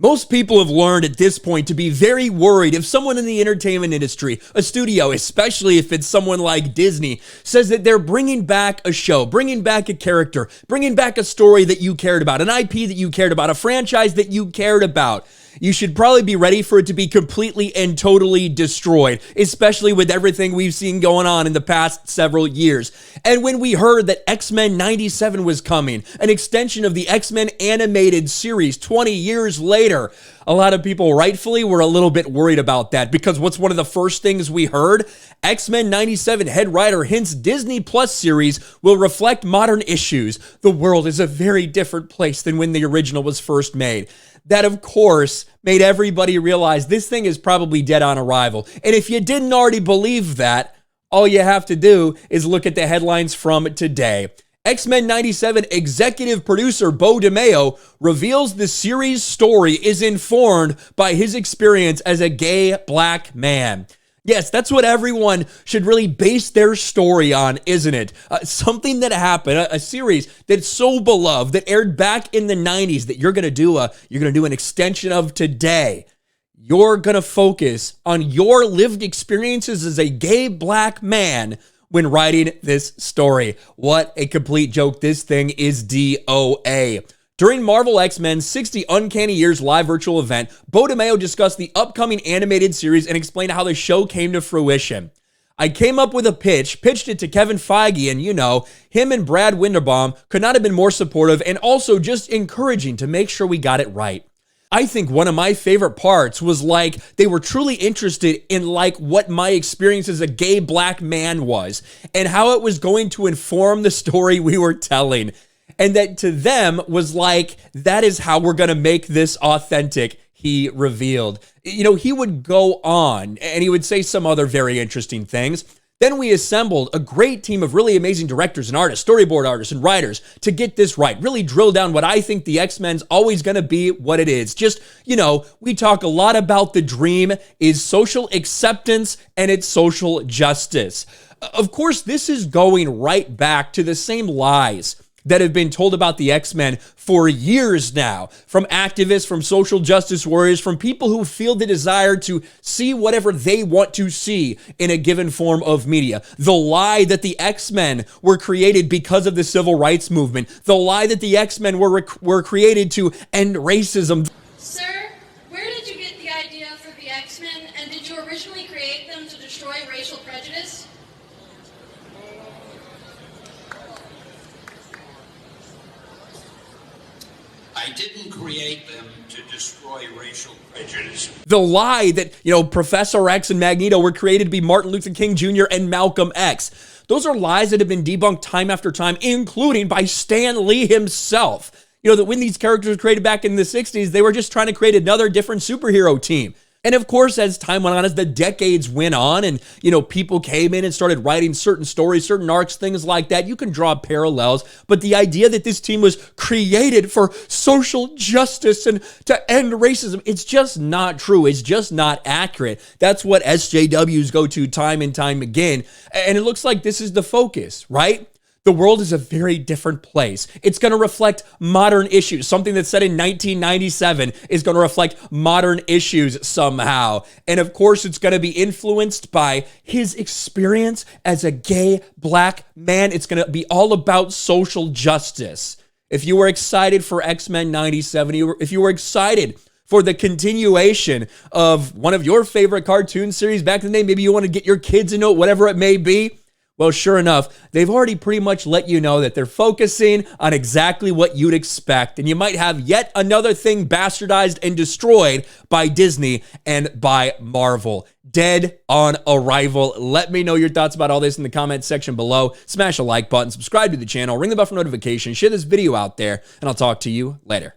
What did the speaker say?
Most people have learned at this point to be very worried if someone in the entertainment industry, a studio, especially if it's someone like Disney, says that they're bringing back a show, bringing back a character, bringing back a story that you cared about, an IP that you cared about, a franchise that you cared about. You should probably be ready for it to be completely and totally destroyed, especially with everything we've seen going on in the past several years. And when we heard that X-Men 97 was coming, an extension of the X-Men animated series 20 years later, a lot of people rightfully were a little bit worried about that, because what's one of the first things we heard? X-Men 97 head writer hints Disney Plus series will reflect modern issues. The world is a very different place than when the original was first made. That, of course, made everybody realize this thing is probably dead on arrival. And if you didn't already believe that, all you have to do is look at the headlines from today. X-Men 97 executive producer Beau DeMayo reveals the series' story is informed by his experience as a gay black man. Yes, that's what everyone should really base their story on, isn't it? Something that happened, a series that's so beloved, that aired back in the 90s, that you're gonna do an extension of today. You're gonna focus on your lived experiences as a gay black man when writing this story. What a complete joke. This thing is DOA. During Marvel X-Men's 60 Uncanny Years live virtual event, Beau DeMayo discussed the upcoming animated series and explained how the show came to fruition. I came up with a pitched it to Kevin Feige, and him and Brad Winderbaum could not have been more supportive and also just encouraging to make sure we got it right. I think one of my favorite parts was they were truly interested in what my experience as a gay black man was and how it was going to inform the story we were telling. And that to them was that is how we're going to make this authentic, he revealed. He would go on and he would say some other very interesting things. Then we assembled a great team of really amazing directors and artists, storyboard artists and writers to get this right, really drill down what I think the X-Men's always going to be what it is. Just, we talk a lot about the dream is social acceptance and it's social justice. Of course, this is going right back to the same lies that have been told about the X-Men for years now, from activists, from social justice warriors, from people who feel the desire to see whatever they want to see in a given form of media. The lie that the X-Men were created because of the civil rights movement. The lie that the X-Men were created to end racism. Sir, where did you get the idea for the X-Men, and did you originally create them to destroy racial prejudice? I didn't create them to destroy racial prejudice. The lie that, Professor X and Magneto were created to be Martin Luther King Jr. and Malcolm X. Those are lies that have been debunked time after time, including by Stan Lee himself. That when these characters were created back in the 60s, they were just trying to create another different superhero team. And of course, as time went on, as the decades went on and, people came in and started writing certain stories, certain arcs, things like that, you can draw parallels. But the idea that this team was created for social justice and to end racism, it's just not true. It's just not accurate. That's what SJWs go to time and time again. And it looks like this is the focus, right? The world is a very different place. It's going to reflect modern issues. Something that's said in 1997 is going to reflect modern issues somehow. And of course, it's going to be influenced by his experience as a gay black man. It's going to be all about social justice. If you were excited for X-Men 97, if you were excited for the continuation of one of your favorite cartoon series back in the day, maybe you want to get your kids into it, whatever it may be, well, sure enough, they've already pretty much let you know that they're focusing on exactly what you'd expect. And you might have yet another thing bastardized and destroyed by Disney and by Marvel. Dead on arrival. Let me know your thoughts about all this in the comments section below. Smash a like button, subscribe to the channel, ring the bell for notifications, share this video out there, and I'll talk to you later.